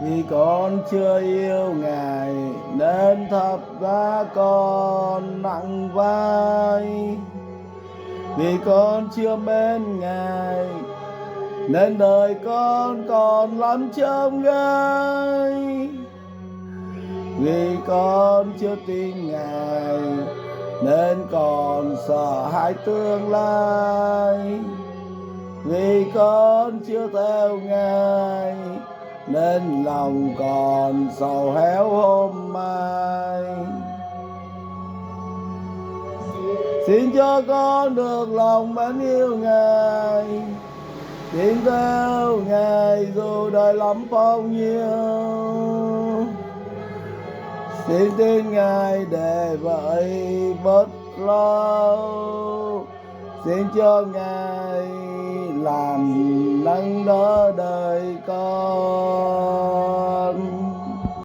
Vì con chưa yêu Ngài nên thập giá con nặng vai. Vì con chưa mến Ngài nên đời con còn lắm chông gai. Vì con chưa tin Ngài nên còn sợ hãi tương lai. Vì con chưa theo Ngài nên lòng còn sầu héo hôm mai. Xin cho con được lòng mến yêu Ngài, tin theo Ngài dù đời lắm phong nhiêu. Xin tin Ngài để vậy bớt lo. Xin cho Ngài làm nâng đỡ đời con.